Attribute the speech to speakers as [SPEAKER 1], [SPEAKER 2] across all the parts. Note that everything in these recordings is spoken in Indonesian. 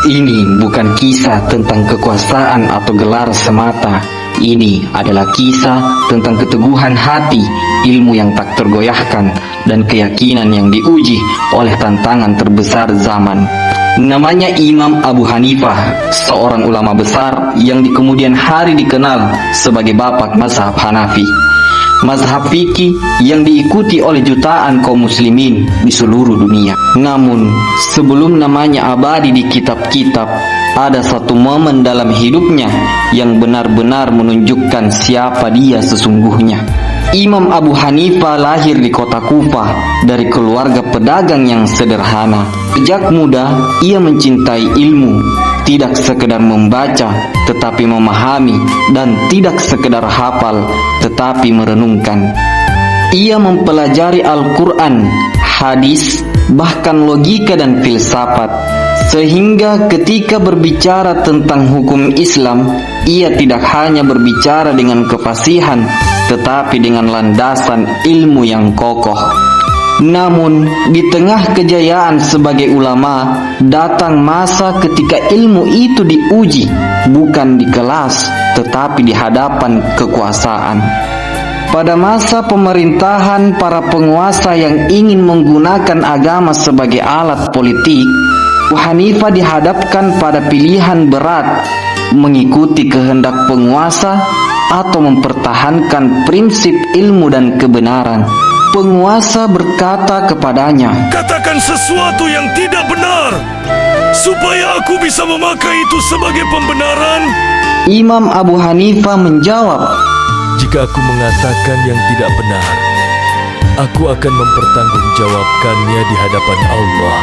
[SPEAKER 1] Ini bukan kisah tentang kekuasaan atau gelar semata. Ini adalah kisah tentang keteguhan hati, ilmu yang tak tergoyahkan, dan keyakinan yang diuji oleh tantangan terbesar zaman. Namanya Imam Abu Hanifah, seorang ulama besar yang di kemudian hari dikenal sebagai bapak mazhab Hanafi. Mazhab fikih yang diikuti oleh jutaan kaum muslimin di seluruh dunia. Namun, sebelum namanya abadi di kitab-kitab, ada satu momen dalam hidupnya yang benar-benar menunjukkan siapa dia sesungguhnya. Imam Abu Hanifah lahir di kota Kufah dari keluarga pedagang yang sederhana. Sejak muda, ia mencintai ilmu, tidak sekedar membaca, tetapi memahami, dan tidak sekedar hafal, tetapi merenungkan. Ia mempelajari Al-Quran, hadis, bahkan logika dan filsafat, sehingga ketika berbicara tentang hukum Islam, ia tidak hanya berbicara dengan kefasihan, tetapi dengan landasan ilmu yang kokoh. Namun, di tengah kejayaan sebagai ulama, datang masa ketika ilmu itu diuji, bukan di kelas, tetapi di hadapan kekuasaan. Pada masa pemerintahan para penguasa yang ingin menggunakan agama sebagai alat politik, Abu Hanifah dihadapkan pada pilihan berat, mengikuti kehendak penguasa atau mempertahankan prinsip ilmu dan kebenaran. Penguasa berkata kepadanya,
[SPEAKER 2] "Katakan sesuatu yang tidak benar, supaya aku bisa memakai itu sebagai pembenaran."
[SPEAKER 1] Imam Abu Hanifah menjawab,
[SPEAKER 2] "Jika aku mengatakan yang tidak benar, aku akan mempertanggungjawabkannya di hadapan Allah,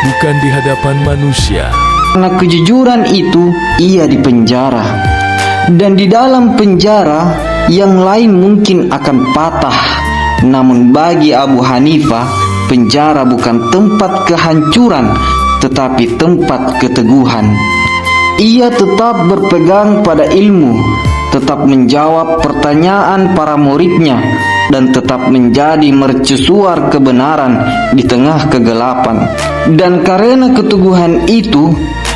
[SPEAKER 2] bukan di hadapan manusia."
[SPEAKER 1] Karena kejujuran itu, ia dipenjara. Dan di dalam penjara, yang lain mungkin akan patah. Namun bagi Abu Hanifah, penjara bukan tempat kehancuran, tetapi tempat keteguhan. Ia tetap berpegang pada ilmu, tetap menjawab pertanyaan para muridnya, dan tetap menjadi mercusuar kebenaran di tengah kegelapan. Dan karena keteguhan itu,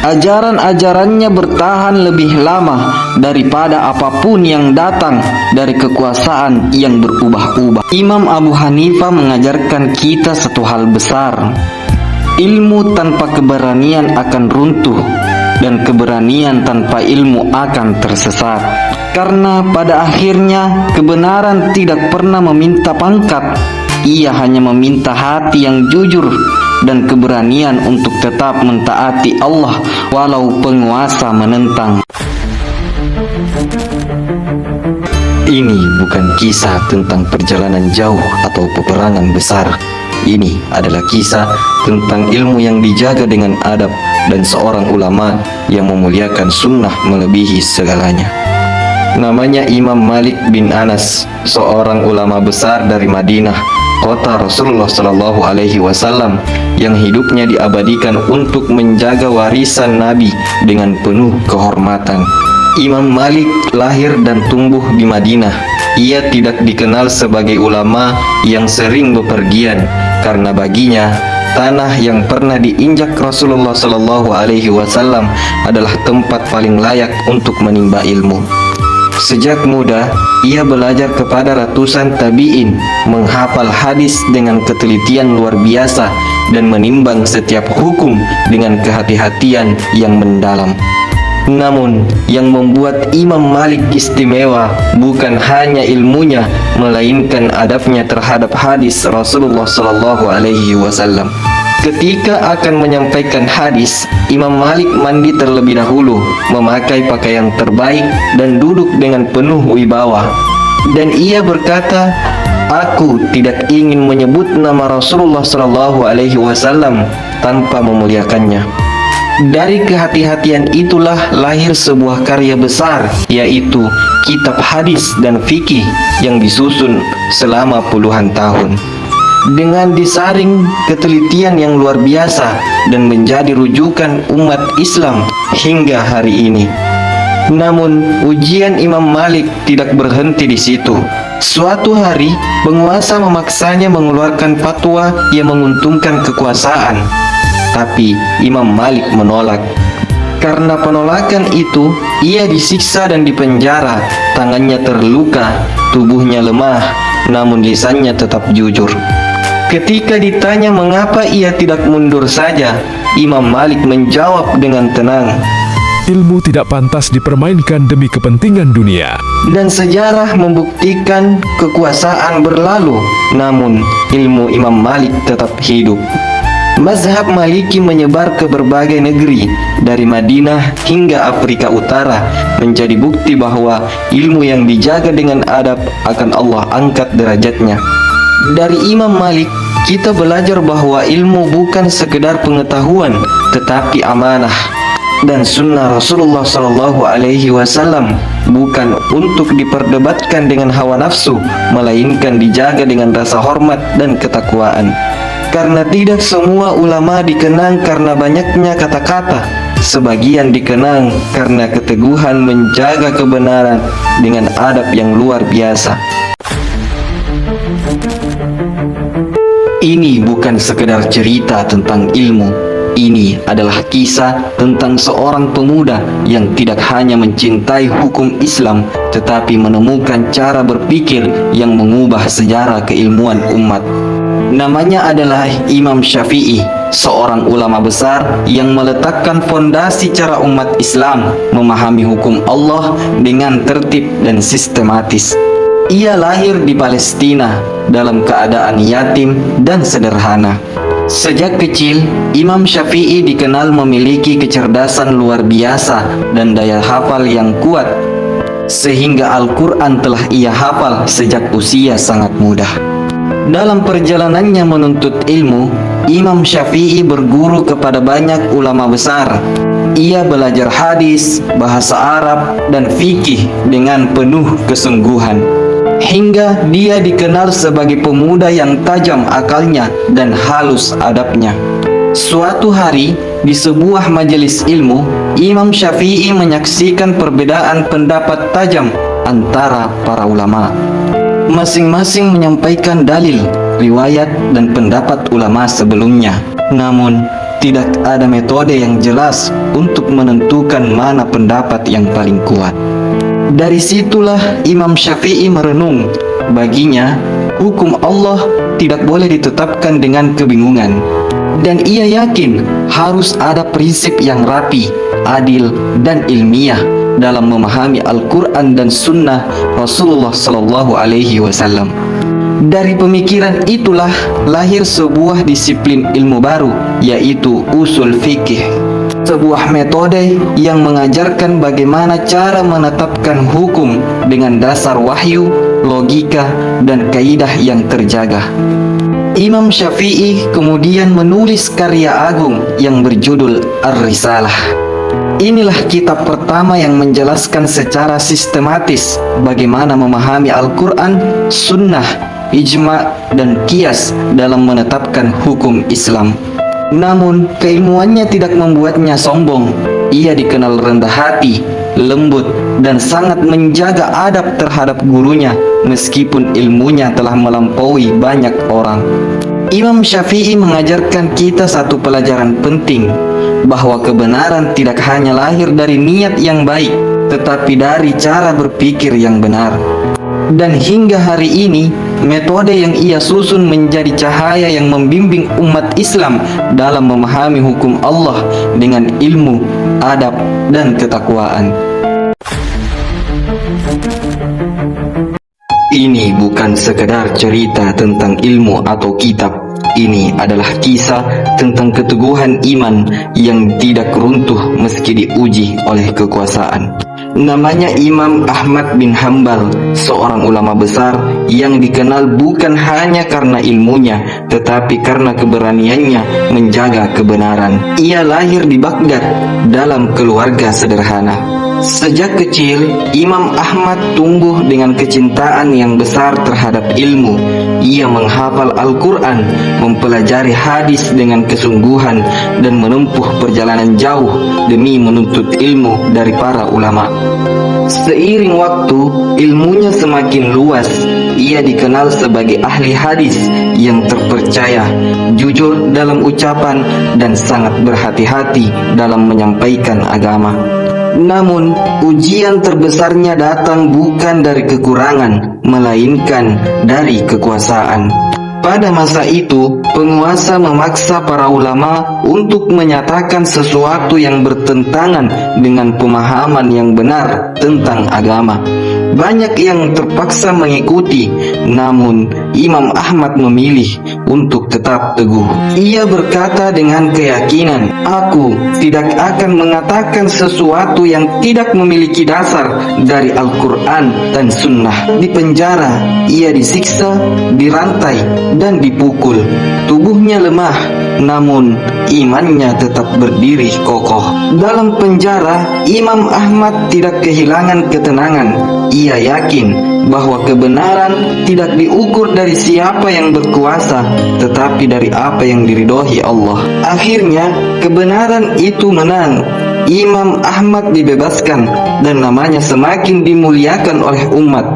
[SPEAKER 1] ajaran-ajarannya bertahan lebih lama daripada apapun yang datang dari kekuasaan yang berubah-ubah. Imam Abu Hanifah mengajarkan kita satu hal besar. Ilmu tanpa keberanian akan runtuh, dan keberanian tanpa ilmu akan tersesat. Karena pada akhirnya kebenaran tidak pernah meminta pangkat. Ia hanya meminta hati yang jujur dan keberanian untuk tetap mentaati Allah walau penguasa menentang. Ini bukan kisah tentang perjalanan jauh atau peperangan besar. Ini adalah kisah tentang ilmu yang dijaga dengan adab dan seorang ulama yang memuliakan sunnah melebihi segalanya. Namanya Imam Malik bin Anas, seorang ulama besar dari Madinah, kota Rasulullah Shallallahu Alaihi Wasallam, yang hidupnya diabadikan untuk menjaga warisan Nabi dengan penuh kehormatan. Imam Malik lahir dan tumbuh di Madinah. Ia tidak dikenal sebagai ulama yang sering bepergian, karena baginya tanah yang pernah diinjak Rasulullah Shallallahu Alaihi Wasallam adalah tempat paling layak untuk menimba ilmu. Sejak muda, ia belajar kepada ratusan tabi'in, menghafal hadis dengan ketelitian luar biasa, dan menimbang setiap hukum dengan kehati-hatian yang mendalam. Namun, yang membuat Imam Malik istimewa bukan hanya ilmunya, melainkan adabnya terhadap hadis Rasulullah Sallallahu Alaihi Wasallam. Ketika akan menyampaikan hadis, Imam Malik mandi terlebih dahulu, memakai pakaian terbaik, dan duduk dengan penuh wibawa. Dan ia berkata, "Aku tidak ingin menyebut nama Rasulullah Sallallahu Alaihi Wasallam tanpa memuliakannya." Dari kehati-hatian itulah lahir sebuah karya besar, yaitu kitab hadis dan fikih yang disusun selama puluhan tahun. Dengan disaring ketelitian yang luar biasa dan menjadi rujukan umat Islam hingga hari ini. Namun, ujian Imam Malik tidak berhenti di situ. Suatu hari, penguasa memaksanya mengeluarkan fatwa yang menguntungkan kekuasaan. tapi Imam Malik menolak. Karena penolakan itu, ia disiksa dan dipenjara, tangannya terluka, tubuhnya lemah, namun lisannya tetap jujur. Ketika ditanya mengapa ia tidak mundur saja, Imam Malik menjawab dengan tenang,
[SPEAKER 2] Ilmu tidak pantas dipermainkan demi kepentingan dunia.
[SPEAKER 1] dan sejarah membuktikan kekuasaan berlalu, namun ilmu Imam Malik tetap hidup. Mazhab Maliki menyebar ke berbagai negeri, dari Madinah hingga Afrika Utara, menjadi bukti bahwa ilmu yang dijaga dengan adab akan Allah angkat derajatnya. Dari Imam Malik, kita belajar bahwa ilmu bukan sekedar pengetahuan, tetapi amanah. Dan sunnah Rasulullah SAW bukan untuk diperdebatkan dengan hawa nafsu, melainkan dijaga dengan rasa hormat dan ketakwaan. Karena tidak semua ulama dikenang karena banyaknya kata-kata, sebagian dikenang karena keteguhan menjaga kebenaran dengan adab yang luar biasa. Ini bukan sekedar cerita tentang ilmu. Ini adalah kisah tentang seorang pemuda yang tidak hanya mencintai hukum Islam, tetapi menemukan cara berpikir yang mengubah sejarah keilmuan umat. Namanya adalah Imam Syafi'i, seorang ulama besar yang meletakkan fondasi cara umat Islam memahami hukum Allah dengan tertib dan sistematis. Ia lahir di Palestina dalam keadaan yatim dan sederhana. Sejak kecil, Imam Syafi'i dikenal memiliki kecerdasan luar biasa dan daya hafal yang kuat, sehingga Al-Quran telah ia hafal sejak usia sangat muda. Dalam perjalanannya menuntut ilmu, Imam Syafi'i berguru kepada banyak ulama besar. Ia belajar hadis, bahasa Arab, dan fikih dengan penuh kesungguhan, hingga dia dikenal sebagai pemuda yang tajam akalnya dan halus adabnya. Suatu hari, di sebuah majelis ilmu, Imam Syafi'i menyaksikan perbedaan pendapat tajam antara para ulama. Masing-masing menyampaikan dalil, riwayat, dan pendapat ulama sebelumnya. Namun, tidak ada metode yang jelas untuk menentukan mana pendapat yang paling kuat. Dari situlah Imam Syafi'i merenung. Baginya, hukum Allah tidak boleh ditetapkan dengan kebingungan. Dan ia yakin harus ada prinsip yang rapi, adil, dan ilmiah dalam memahami Al-Quran dan Sunnah Rasulullah SAW. Dari pemikiran itulah lahir sebuah disiplin ilmu baru, yaitu usul fikih. Sebuah metode yang mengajarkan bagaimana cara menetapkan hukum dengan dasar wahyu, logika, dan kaidah yang terjaga. Imam Syafi'i kemudian menulis karya agung yang berjudul Ar-Risalah. Inilah kitab pertama yang menjelaskan secara sistematis bagaimana memahami Al-Quran, Sunnah, Ijma', dan Qiyas dalam menetapkan hukum Islam. Namun, keilmuannya tidak membuatnya sombong. Ia dikenal rendah hati, lembut, dan sangat menjaga adab terhadap gurunya, meskipun ilmunya telah melampaui banyak orang. Imam Syafi'i mengajarkan kita satu pelajaran penting, bahwa kebenaran tidak hanya lahir dari niat yang baik, tetapi dari cara berpikir yang benar. Dan hingga hari ini, metode yang ia susun menjadi cahaya yang membimbing umat Islam dalam memahami hukum Allah dengan ilmu, adab, dan ketakwaan. Ini bukan sekedar cerita tentang ilmu atau kitab. Ini adalah kisah tentang keteguhan iman yang tidak runtuh meski diuji oleh kekuasaan. Namanya Imam Ahmad bin Hambal, seorang ulama besar yang dikenal bukan hanya karena ilmunya, tetapi karena keberaniannya menjaga kebenaran. Ia lahir di Baghdad dalam keluarga sederhana. Sejak kecil, Imam Ahmad tumbuh dengan kecintaan yang besar terhadap ilmu. Ia menghafal Al-Quran, mempelajari hadis dengan kesungguhan, dan menempuh perjalanan jauh demi menuntut ilmu dari para ulama. Seiring waktu, ilmunya semakin luas. Ia dikenal sebagai ahli hadis yang terpercaya, jujur dalam ucapan, dan sangat berhati-hati dalam menyampaikan agama. Namun, ujian terbesarnya datang bukan dari kekurangan, melainkan dari kekuasaan. Pada masa itu, penguasa memaksa para ulama untuk menyatakan sesuatu yang bertentangan dengan pemahaman yang benar tentang agama. Banyak yang terpaksa mengikuti, namun Imam Ahmad memilih untuk tetap teguh. Ia berkata dengan keyakinan, "Aku tidak akan mengatakan sesuatu yang tidak memiliki dasar dari Al-Quran dan Sunnah." Di penjara, ia disiksa, dirantai, dan dipukul. Tubuhnya lemah, namun imannya tetap berdiri kokoh. Dalam penjara, Imam Ahmad tidak kehilangan ketenangan. Ia yakin bahwa kebenaran tidak diukur dari siapa yang berkuasa, tetapi dari apa yang diridhoi Allah. Akhirnya, kebenaran itu menang. Imam Ahmad dibebaskan dan namanya semakin dimuliakan oleh umat.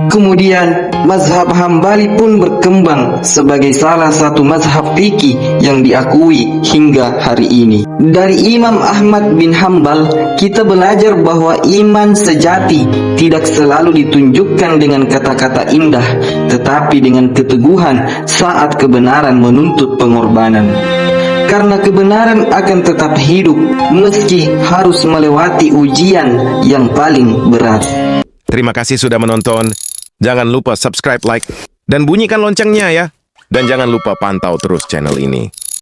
[SPEAKER 1] Kemudian, mazhab Hambali pun berkembang sebagai salah satu mazhab fikih yang diakui hingga hari ini. Dari Imam Ahmad bin Hambal, kita belajar bahwa iman sejati tidak selalu ditunjukkan dengan kata-kata indah, tetapi dengan keteguhan saat kebenaran menuntut pengorbanan. Karena kebenaran akan tetap hidup meski harus melewati ujian yang paling berat.
[SPEAKER 3] Terima kasih sudah menonton. Jangan lupa subscribe, like, dan bunyikan loncengnya ya. Dan jangan lupa pantau terus channel ini.